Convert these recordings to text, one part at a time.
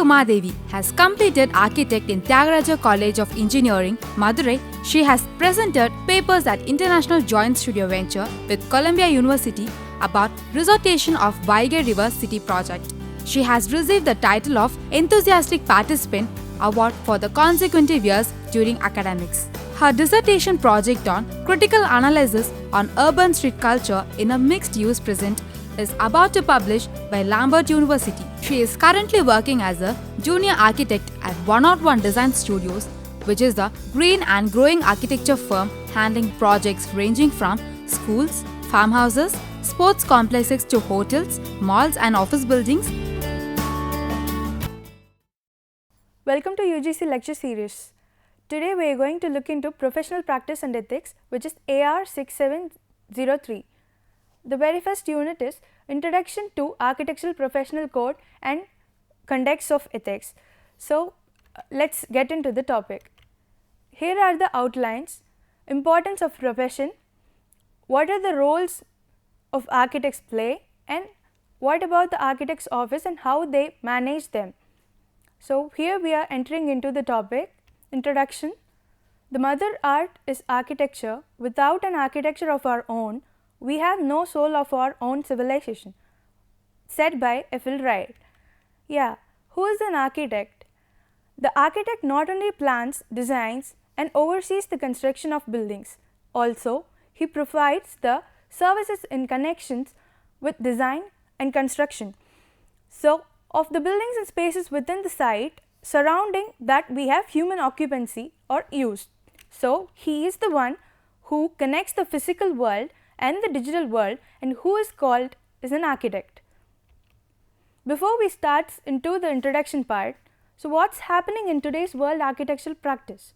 Umadevi has completed architect in Tyagaraja College of Engineering, Madurai. She has presented papers at International Joint Studio Venture with Columbia University about resortation of Vaigai River City project. She has received the title of Enthusiastic Participant Award for the consecutive years during academics. Her dissertation project on critical analysis on urban street culture in a mixed-use present is about to publish by Lambert University. She is currently working as a junior architect at 101 Design Studios, which is the green and growing architecture firm handling projects ranging from schools, farmhouses, sports complexes to hotels, malls and office buildings. Welcome to UGC lecture series. Today we are going to look into professional practice and ethics, which is AR 6703. The very first unit is Introduction to Architectural Professional Code and Conducts of Ethics. So let's get into the topic. Here are the outlines: importance of profession, what are the roles of architects play, and what about the architect's office and how they manage them. So here we are entering into the topic. Introduction. The mother art is architecture. Without an architecture of our own, we have no soul of our own civilization. Said by F.L. Wright. Yeah, who is an architect? The architect not only plans, designs and oversees the construction of buildings. Also, he provides the services in connections with design and construction. So, of the buildings and spaces within the site surrounding that we have human occupancy or use. So, he is the one who connects the physical world and the digital world, and who is called as an architect. Before we start into the introduction part, so what's happening in today's world architectural practice?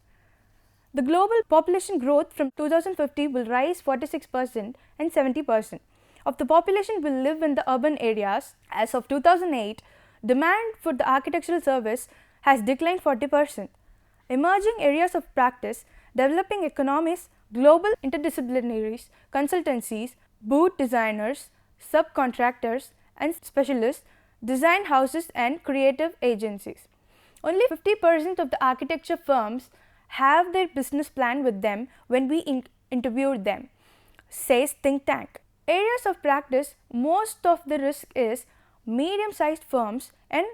The global population growth from 2050 will rise 46% and 70%. Of the population will live in the urban areas. As of 2008, demand for the architectural service has declined 40%. Emerging areas of practice, developing economies, global interdisciplinaries, consultancies, booth designers, subcontractors and specialists, design houses and creative agencies. Only 50% of the architecture firms have their business plan with them when we interviewed them, says think tank. Areas of practice, most of the risk is medium-sized firms and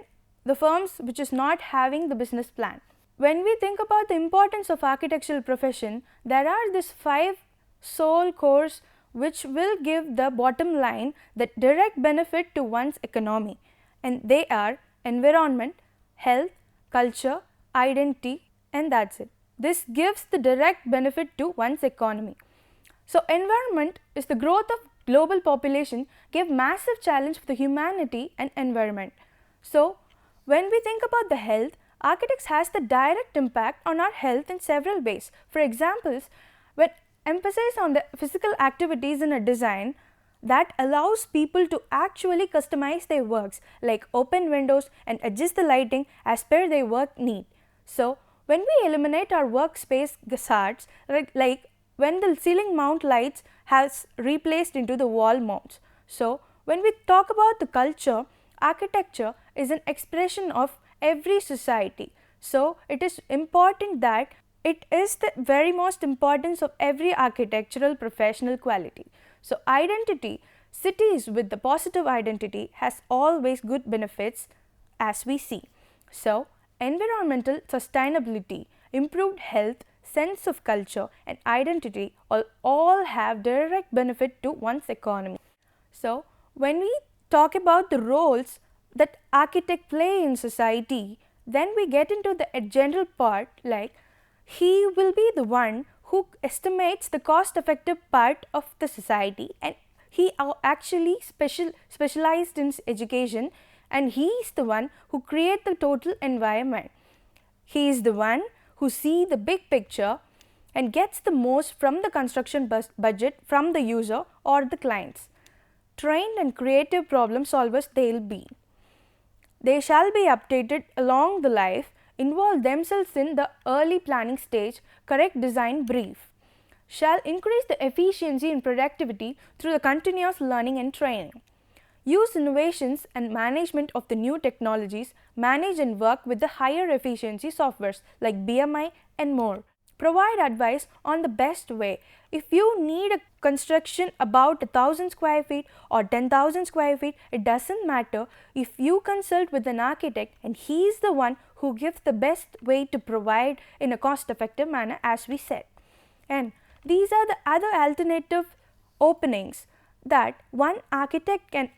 the firms which is not having the business plan. When we think about the importance of architectural profession, there are these 5 sole cores which will give the bottom line that direct benefit to one's economy, and they are environment, health, culture, identity, and that's it. This gives the direct benefit to one's economy. So environment is the growth of global population give massive challenge for the humanity and environment. So when we think about the health, architects has the direct impact on our health in several ways. For examples, when emphasis on the physical activities in a design that allows people to actually customize their works, like open windows and adjust the lighting as per their work need. So when we eliminate our workspace hazards, like when the ceiling mount lights has replaced into the wall mounts. So when we talk about the culture, architecture is an expression of every society. So it is important that it is the very most importance of every architectural professional quality. So identity, cities with the positive identity has always good benefits as we see. So environmental sustainability, improved health, sense of culture and identity all have direct benefit to one's economy. So when we talk about the roles that architect play in society, then we get into the general part, like he will be the one who estimates the cost effective part of the society, and he are actually specialized in education, and he is the one who create the total environment. He is the one who see the big picture and gets the most from the construction budget from the user or the clients. Trained and creative problem solvers they'll be. They shall be updated along the life, involve themselves in the early planning stage, correct design brief. Shall increase the efficiency and productivity through the continuous learning and training. use innovations and management of the new technologies, manage and work with the higher efficiency softwares like BMI and more. Provide advice on the best way. If you need a construction about 1,000 square feet or 10,000 square feet, it doesn't matter. If you consult with an architect and he is the one who gives the best way to provide in a cost effective manner, as we said. And these are the other alternative openings that one architect can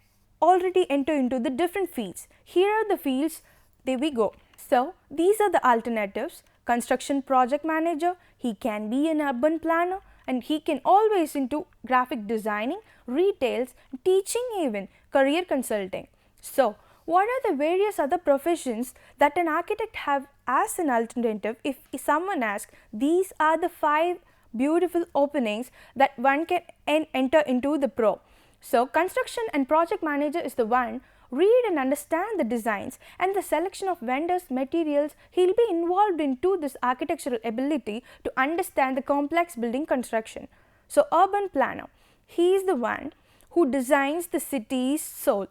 already enter into the different fields. Here are the fields, there we go. So these are the alternatives. Construction project manager, he can be an urban planner, and he can always into graphic designing, retails, teaching, even career consulting. So what are the various other professions that an architect have as an alternative? If someone asks, these are the 5 beautiful openings that one can enter into the pro. So construction and project manager is the one. Read and understand the designs and the selection of vendors, materials. He will be involved into this architectural ability to understand the complex building construction. So urban planner, he is the one who designs the city's soul.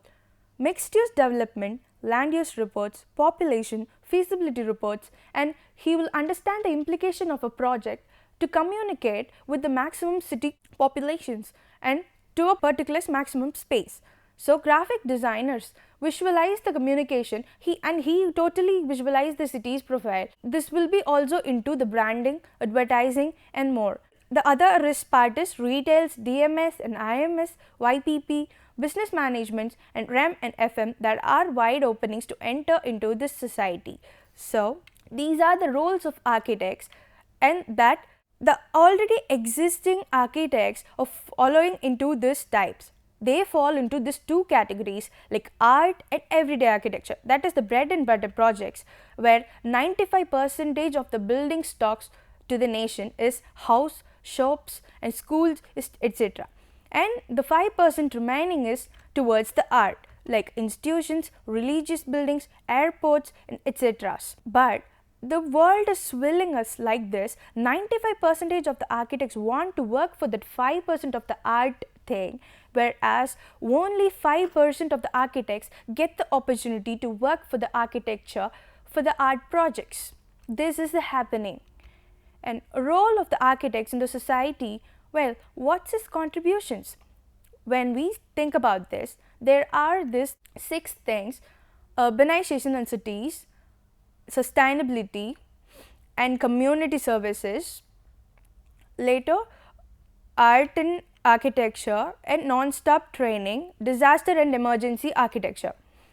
Mixed use development, land use reports, population, feasibility reports, and he will understand the implication of a project to communicate with the maximum city populations and to a particular maximum space. So graphic designers visualize the communication, he totally visualize the city's profile. This will be also into the branding, advertising and more. The other risk part is retails, DMS and IMS, YPP, business management and REM and FM that are wide openings to enter into this society. So these are the roles of architects, and that the already existing architects are following into these types. They fall into these 2 categories like art and everyday architecture. That is the bread and butter projects where 95% of the building stocks to the nation is house, shops and schools, etc. And the 5% remaining is towards the art like institutions, religious buildings, airports and etc. But the world is swilling us like this. 95% of the architects want to work for that 5% of the art thing, whereas only 5% of the architects get the opportunity to work for the architecture for the art projects. This is the happening. And role of the architects in the society, well, what's his contributions? When we think about this, there are these 6 things: urbanization in cities, sustainability and community services, later art and architecture and non-stop training, disaster and emergency architecture.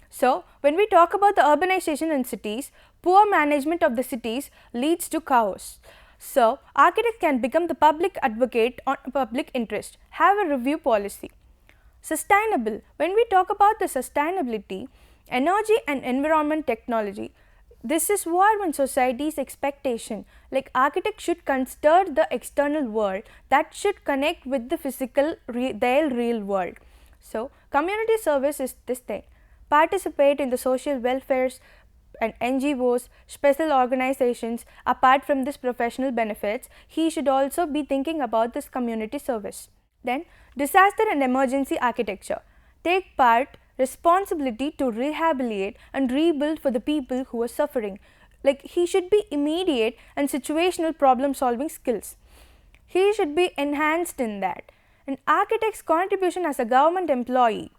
So when we talk about the urbanization in cities, poor management of the cities leads to chaos. So architects can become the public advocate on public interest, have a review policy. Sustainable, when we talk about the sustainability, energy and environment technology, this is what one society's expectation, like architects should consider the external world that should connect with the physical their real world. So community service is this thing, participate in the social welfares and NGOs, special organizations. Apart from this professional benefits, he should also be thinking about this community service. Then disaster and emergency architecture, take part responsibility to rehabilitate and rebuild for the people who are suffering. Like he should be immediate and situational problem solving skills. He should be enhanced in that. An architect's contribution as a government employee,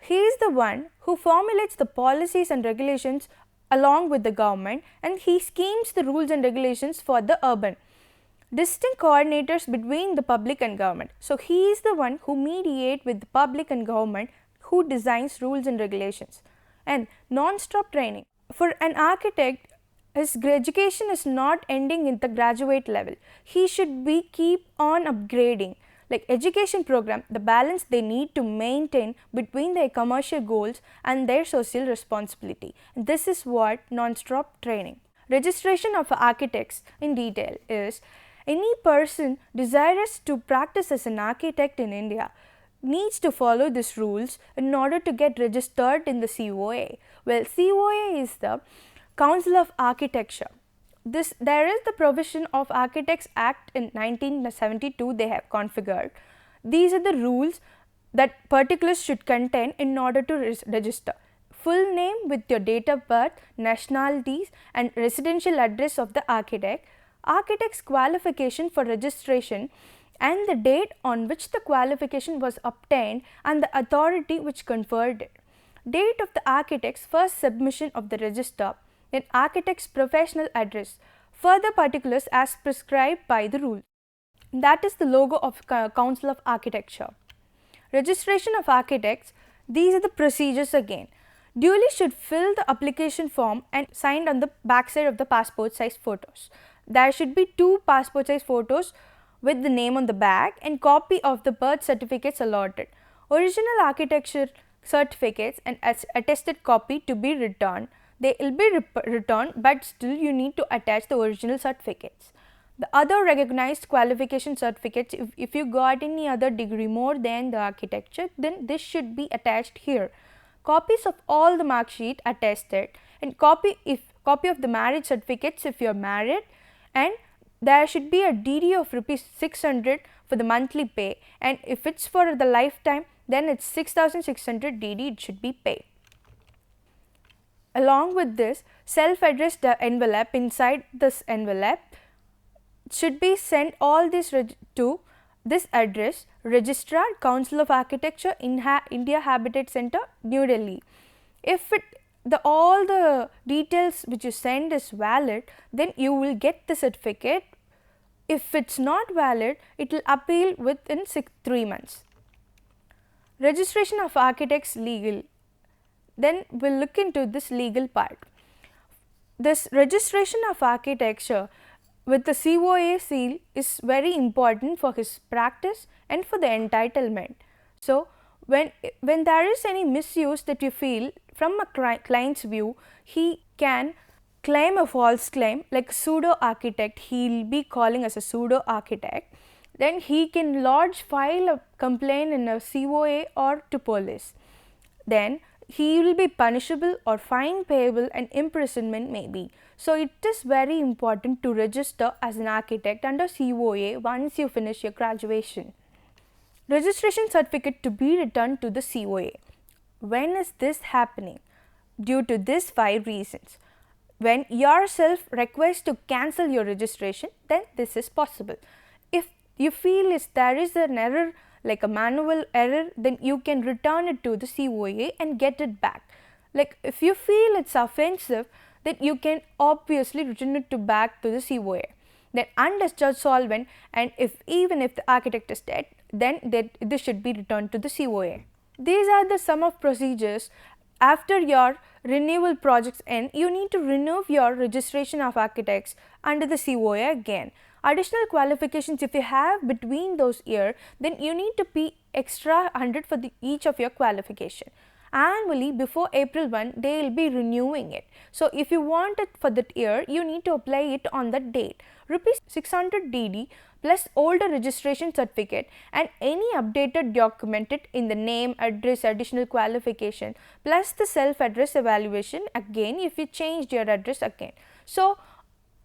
he is the one who formulates the policies and regulations along with the government, and he schemes the rules and regulations for the urban. Distinct coordinators between the public and government. So he is the one who mediate with the public and government, who designs rules and regulations. And non-stop training. For an architect, his education is not ending in the graduate level. He should be keep on upgrading. Like education program, the balance they need to maintain between their commercial goals and their social responsibility. And this is what non-stop training. Registration of architects in detail is any person desirous to practice as an architect in India needs to follow these rules in order to get registered in the COA. Well, COA is the Council of Architecture. There is the provision of Architects Act in 1972 they have configured. These are the rules that particulars should contain in order to register. Full name with your date of birth, nationalities and residential address of the architect, architect's qualification for registration and the date on which the qualification was obtained and the authority which conferred it. Date of the architect's first submission of the register, then architect's professional address, further particulars as prescribed by the rule. That is the logo of Council of Architecture. Registration of architects, these are the procedures again. Duly should fill the application form and signed on the backside of the passport size photos. There should be 2 passport size photos with the name on the back and copy of the birth certificates allotted. Original architecture certificates and attested copy to be returned. They will be returned, but still you need to attach the original certificates. The other recognized qualification certificates, if you got any other degree more than the architecture, then this should be attached here. Copies of all the mark sheet attested and copy of the marriage certificates if you are married, and there should be a DD of rupees 600 for the monthly pay, and if it's for the lifetime then it's 6,600 DD it should be paid. Along with this, self-addressed envelope, inside this envelope should be sent all this to this address, Registrar, Council of Architecture, India Habitat Center, New Delhi. If all the details which you send is valid, then you will get the certificate. If it's not valid, it will appeal within 3 months. Registration of architects legal. Then we will look into this legal part. This registration of architecture with the COA seal is very important for his practice and for the entitlement. So, when there is any misuse that you feel from a client's view, he can claim a false claim like pseudo architect, he will be calling as a pseudo architect. Then he can file a complaint in a COA or to police. Then he will be punishable or fine payable and imprisonment may be. So, it is very important to register as an architect under COA once you finish your graduation. Registration certificate to be returned to the COA. When is this happening? Due to these 5 reasons. When yourself requests to cancel your registration, then this is possible. If you feel there is an error like a manual error, then you can return it to the COA and get it back. Like if you feel it's offensive, then you can obviously return it back to the COA. Then undischarged solvent, and even if the architect is dead, then this should be returned to the COA. These are the sum of procedures. After your renewal projects end, you need to renew your registration of architects under the COA again. Additional qualifications if you have between those years, then you need to pay extra 100 for each of your qualification. Annually before April 1, they will be renewing it. So, if you want it for that year, you need to apply it on that date. Rupees 600 DD plus older registration certificate and any updated documented in the name, address, additional qualification plus the self-address evaluation again if you changed your address again. So,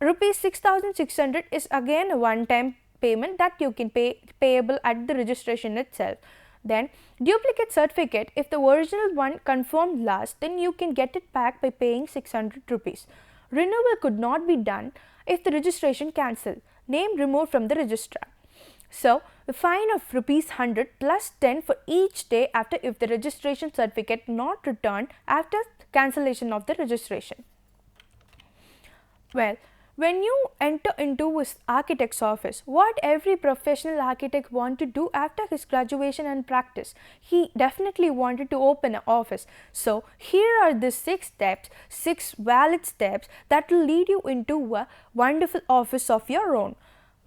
rupees 6,600 is again a one-time payment that you can payable at the registration itself. Then duplicate certificate, if the original one confirmed last, then you can get it back by paying 600 rupees. Renewal could not be done if the registration cancelled, name removed from the registrar. So, the fine of rupees 100 plus 10 for each day after if the registration certificate not returned after cancellation of the registration. Well, when you enter into his architect's office, what every professional architect want to do after his graduation and practice, he definitely wanted to open an office. So, here are the 6 steps, 6 valid steps that will lead you into a wonderful office of your own.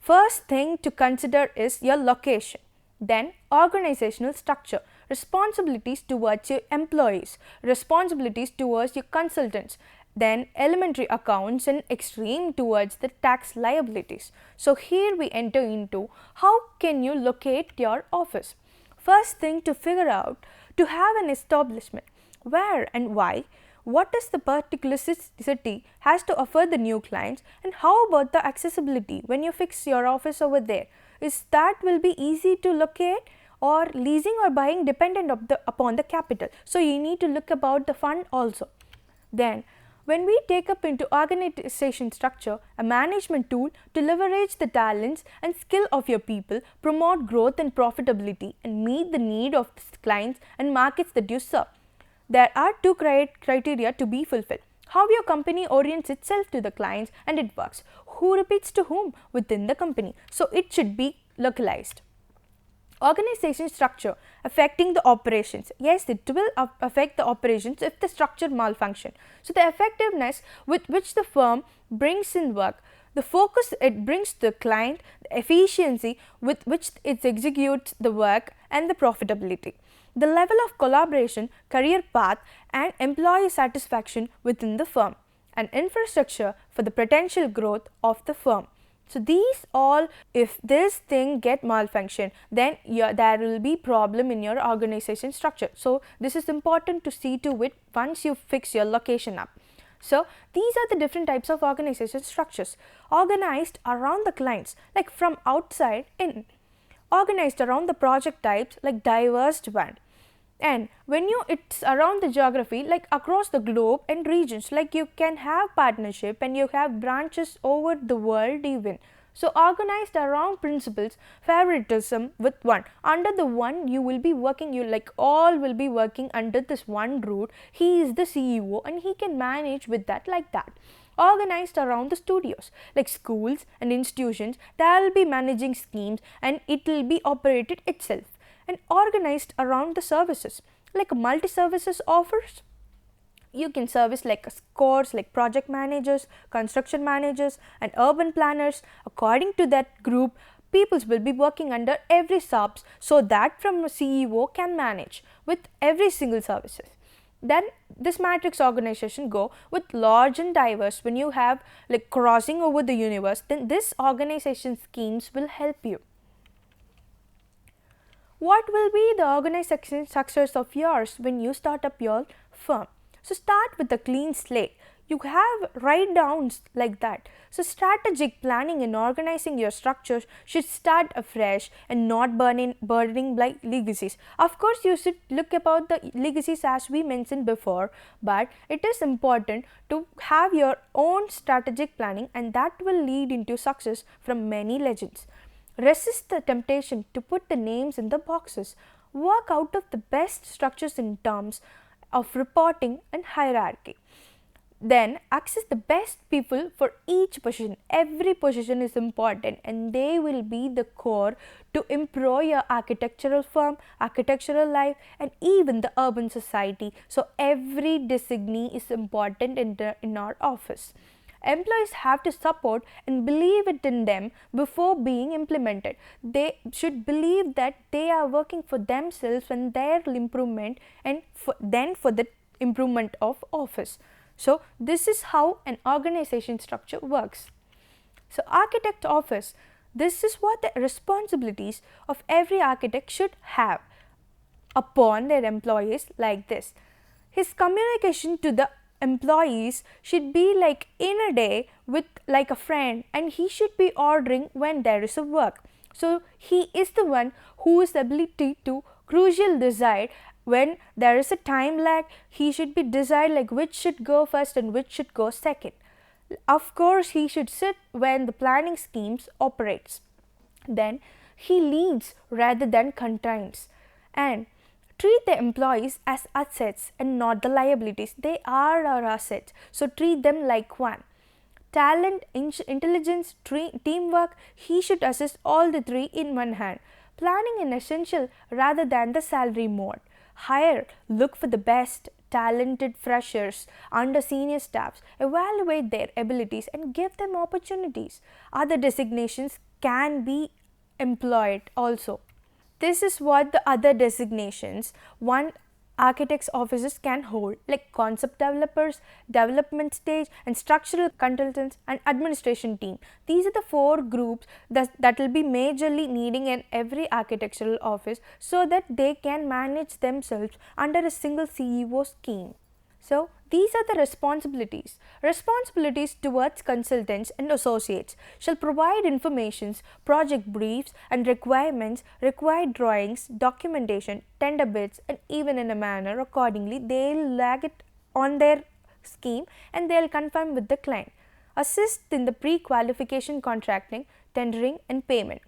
First thing to consider is your location. Then organizational structure, responsibilities towards your employees, responsibilities towards your consultants, then elementary accounts and extreme towards the tax liabilities. So, here we enter into how can you locate your office. First thing to figure out, to have an establishment, where and why, what is the particular city has to offer the new clients, and how about the accessibility when you fix your office over there. Is that will be easy to locate, or leasing or buying dependent upon the capital. So you need to look about the fund also. Then when we take up into organization structure, a management tool to leverage the talents and skill of your people, promote growth and profitability, and meet the need of the clients and markets that you serve. There are two criteria to be fulfilled: how your company orients itself to the clients and it works, who repeats to whom within the company. So it should be localized. Organization structure affecting the operations. Yes, it will affect the operations if the structure malfunction. So the effectiveness with which the firm brings in work, the focus it brings to the client, the efficiency with which it executes the work, and the profitability. The level of collaboration, career path, and employee satisfaction within the firm, and infrastructure for the potential growth of the firm. So these all, if this thing get malfunction, then there will be problem in your organization structure. So this is important to see to it once you fix your location up. So these are the different types of organization structures: organized around the clients, like from outside in; organized around the project types, like diverse one; and when it's around the geography, like across the globe and regions, like you can have partnership and you have branches over the world even. So organized around principles, favoritism with one. Under the one you will be working, you like all will be working under this one root. He is the CEO and he can manage with that like that. Organized around the studios, like schools and institutions, they will be managing schemes and it will be operated itself. And organized around the services, like multi-services offers. You can service like scores, like project managers, construction managers, and urban planners. According to that group, people will be working under every subs, so that from a CEO can manage with every single services. Then this matrix organization go with large and diverse. When you have like crossing over the universe, then this organization schemes will help you. What will be the organization success of yours when you start up your firm? So start with a clean slate. You have write downs like that. So strategic planning and organizing your structures should start afresh and not burdening by legacies. Of course, you should look about the legacies as we mentioned before, but it is important to have your own strategic planning, and that will lead into success from many legends. Resist the temptation to put the names in the boxes. Work out of the best structures in terms of reporting and hierarchy. Then access the best people for each position. Every position is important and they will be the core to improve your architectural firm, architectural life, and even the urban society. So every designee is important in our office. Employees have to support and believe it in them before being implemented. They should believe that they are working for themselves and their improvement, and then for the improvement of office. So this is how an organization structure works. So architect office, this is what the responsibilities of every architect should have upon their employees like this. His communication to the employees should be like in a day with like a friend, and he should be ordering when there is a work. So he is the one who is ability to crucial decide when there is a time lag. He should be decide like which should go first and which should go second. Of course, he should sit when the planning schemes operates. Then he leads rather than contains, and treat the employees as assets and not the liabilities. They are our assets, so treat them like one. Talent, intelligence, teamwork, he should assist all the three in one hand. Planning is essential rather than the salary mode. Hire, look for the best talented freshers under senior staffs, evaluate their abilities and give them opportunities. Other designations can be employed also. This is what the other designations one architect's offices can hold, like concept developers, development stage, and structural consultants and administration team. These are the four groups that will be majorly needing in every architectural office, so that they can manage themselves under a single CEO scheme. So These are the responsibilities. Responsibilities towards consultants and associates shall provide informations, project briefs and requirements, required drawings, documentation, tender bids, and even in a manner accordingly they will lag it on their scheme and they will confirm with the client. Assist in the pre-qualification contracting, tendering and payment.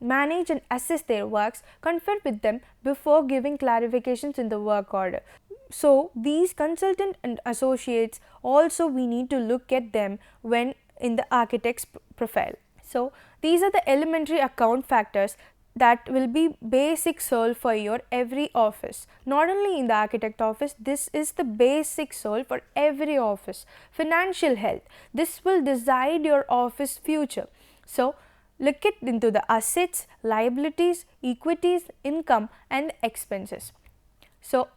Manage and assess their works, confer with them before giving clarifications in the work order. So, these consultant and associates also we need to look at them when in the architect's profile. So, these are the elementary account factors that will be basic soul for your every office. Not only in the architect office, this is the basic soul for every office. Financial health, this will decide your office future. So, look it into the assets, liabilities, equities, income and expenses. So,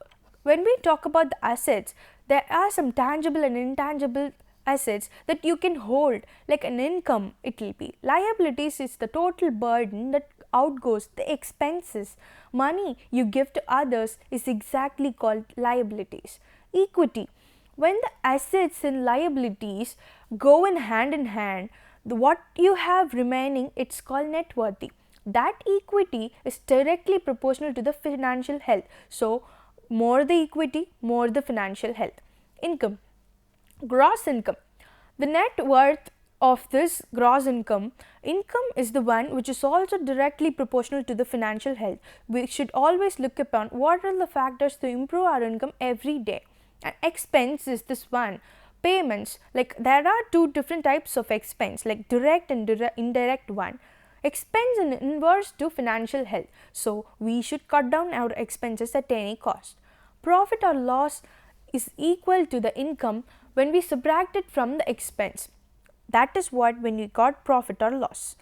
when we talk about the assets, there are some tangible and intangible assets that you can hold, like an income it will be. Liabilities is the total burden that outgoes, the expenses. Money you give to others is exactly called liabilities. Equity, when the assets and liabilities go in hand, what you have remaining, it's called net worthy. That equity is directly proportional to the financial health. So, more the equity, more the financial health. Income, gross income, the net worth of this gross income is the one which is also directly proportional to the financial health. We should always look upon what are the factors to improve our income every day. And expense is this one. Payments, like there are two different types of expense, like direct and indirect one. Expense is inverse to financial health. So, we should cut down our expenses at any cost. Profit or loss is equal to the income when we subtract it from the expense. That is what when we got profit or loss.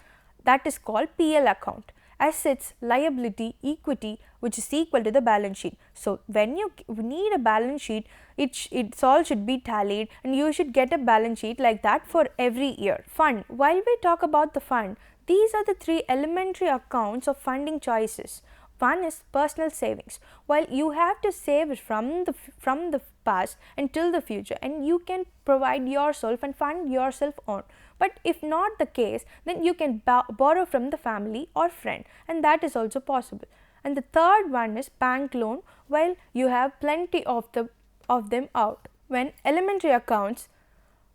That is called PL account. Assets, liability, equity, which is equal to the balance sheet. So, when you need a balance sheet, it all should be tallied and you should get a balance sheet like that for every year. Fund, while we talk about the fund, these are the three elementary accounts of funding choices. One is personal savings. While you have to save from the past until the future, and you can provide yourself and fund yourself on. But if not the case, then you can borrow from the family or friend, and that is also possible. And the third one is bank loan. While you have plenty of them out. When elementary accounts,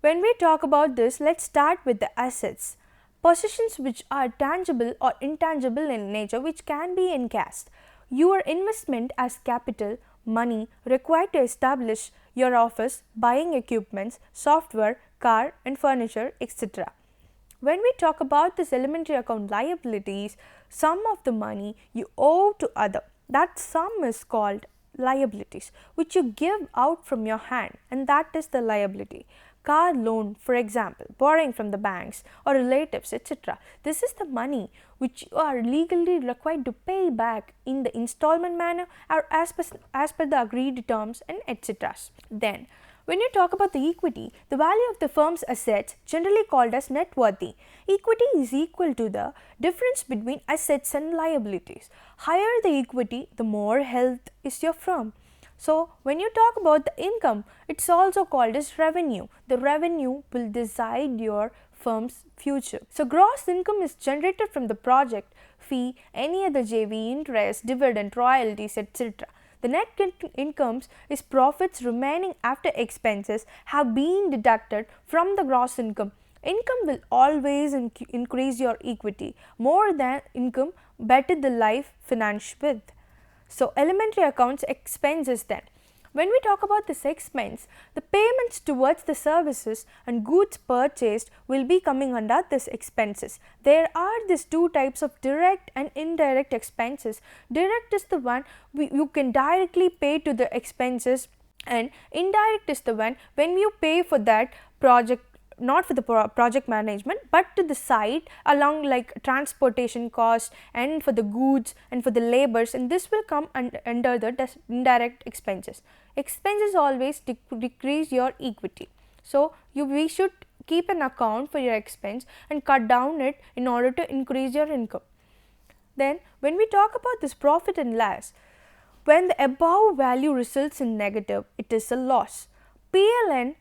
when we talk about this, let's start with the assets. Possessions which are tangible or intangible in nature, which can be encashed. Your investment as capital, money required to establish your office, buying equipments, software, car and furniture, etc. When we talk about this elementary account liabilities, sum of the money you owe to other, that sum is called liabilities, which you give out from your hand, and that is the liability. Car loan, for example, borrowing from the banks or relatives, etc. This is the money which you are legally required to pay back in the installment manner or as per the agreed terms and etc. Then, when you talk about the equity, the value of the firm's assets, generally called as net worthy. Equity is equal to the difference between assets and liabilities. Higher the equity, the more health is your firm. So, when you talk about the income, it's also called as revenue. The revenue will decide your firm's future. So, gross income is generated from the project, fee, any other JV, interest, dividend, royalties, etc. The net incomes is profits remaining after expenses have been deducted from the gross income. Income will always increase your equity. More than income, better the life finance with. So, elementary accounts expenses then. When we talk about this expense, the payments towards the services and goods purchased will be coming under this expenses. There are these two types of direct and indirect expenses. Direct is the one you can directly pay to the expenses, and indirect is the one when you pay for that project, not for the project management, but to the site along like transportation cost and for the goods and for the labors, and this will come under the indirect expenses. Expenses always decrease your equity. So, we should keep an account for your expense and cut down it in order to increase your income. Then, when we talk about this profit and loss, when the above value results in negative, it is a loss. PLN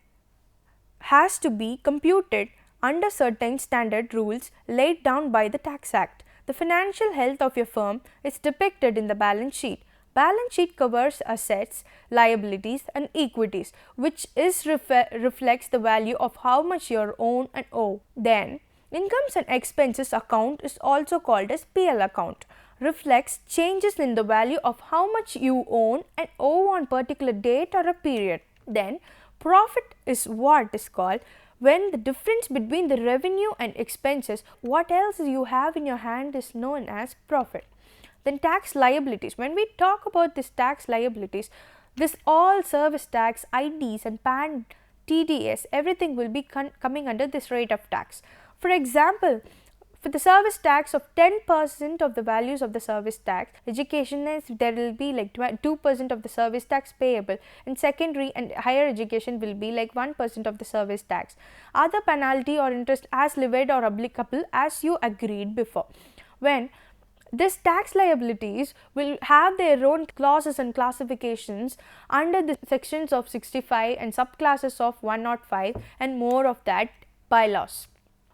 has to be computed under certain standard rules laid down by the Tax Act. The financial health of your firm is depicted in the balance sheet. Balance sheet covers assets, liabilities and equities, which reflects the value of how much you own and owe. Then, incomes and expenses account is also called as PL account. Reflects changes in the value of how much you own and owe on particular date or a period. Then, profit is what is called when the difference between the revenue and expenses, what else you have in your hand, is known as profit. Then tax liabilities. When we talk about this tax liabilities, this all service tax, IDs and PAN, TDS, everything will be coming under this rate of tax. For example, for the service tax of 10% of the values of the service tax, education is there will be like 2% of the service tax payable, and secondary and higher education will be like 1% of the service tax. Other penalty or interest as levied or applicable as you agreed before. When this tax liabilities will have their own clauses and classifications under the sections of 65 and subclasses of 105 and more of that bylaws.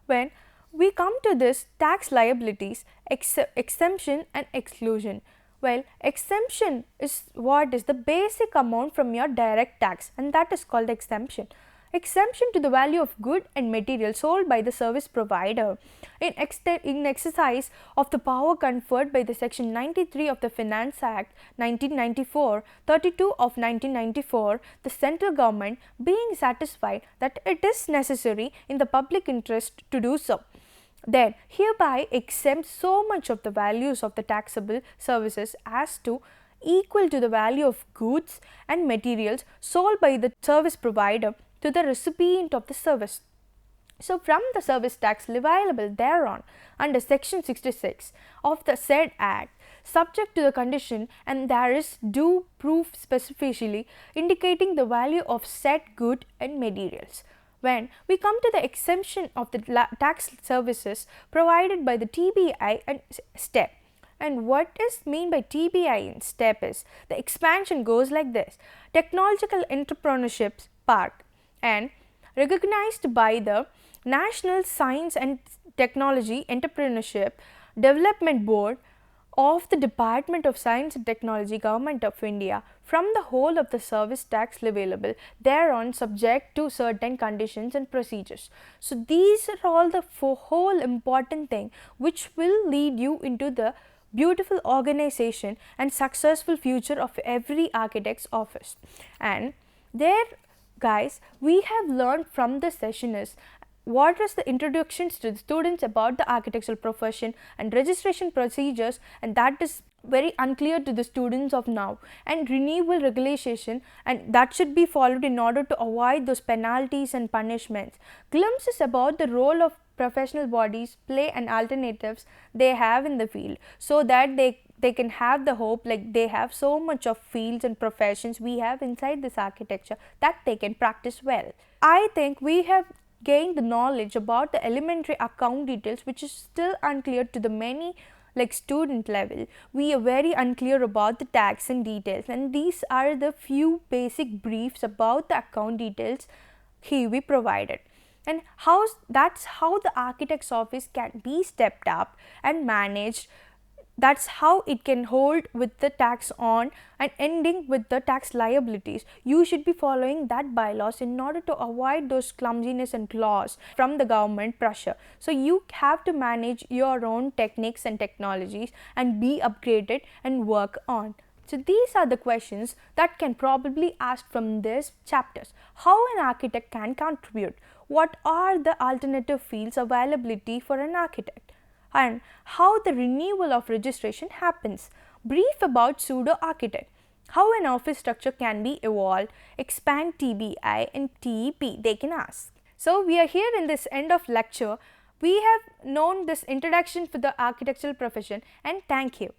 When we come to this tax liabilities, exemption and exclusion. Well, exemption is what is the basic amount from your direct tax, and that is called exemption. Exemption to the value of good and material sold by the service provider in exercise of the power conferred by the section 93 of the Finance Act 1994, 32 of 1994, the central government being satisfied that it is necessary in the public interest to do so. Then hereby exempts so much of the values of the taxable services as to equal to the value of goods and materials sold by the service provider to the recipient of the service. So, from the service tax leviable thereon under section 66 of the said act, subject to the condition and there is due proof specifically indicating the value of said good and materials. When we come to the exemption of the tax services provided by the TBI and STEP. And what is mean by TBI and STEP is the expansion goes like this: Technological Entrepreneurship Park and recognized by the National Science and Technology Entrepreneurship Development Board of the Department of Science and Technology, Government of India, from the whole of the service tax leviable thereon subject to certain conditions and procedures. So, these are all the whole important thing which will lead you into the beautiful organization and successful future of every architect's office. And there guys, we have learned from this session is what is the introductions to the students about the architectural profession and registration procedures, and that is very unclear to the students of now, and renewal regulation, and that should be followed in order to avoid those penalties and punishments. Glimpses about the role of professional bodies play and alternatives they have in the field, so that they can have the hope, like they have so much of fields and professions we have inside this architecture that they can practice well. I think we have gained the knowledge about the elementary account details, which is still unclear to the many like student level. We are very unclear about the tax and details, and these are the few basic briefs about the account details here we provided. And that's how the architect's office can be stepped up and managed. That's how it can hold with the tax on and ending with the tax liabilities. You should be following that bylaws in order to avoid those clumsiness and clause from the government pressure. So, you have to manage your own techniques and technologies and be upgraded and work on. So, these are the questions that can probably ask from these chapters. How an architect can contribute? What are the alternative fields availability for an architect? And how the renewal of registration happens. Brief about pseudo-architect. How an office structure can be evolved, expand TBI and TEP, they can ask. So, we are here in this end of lecture. We have known this introduction for the architectural profession, and thank you.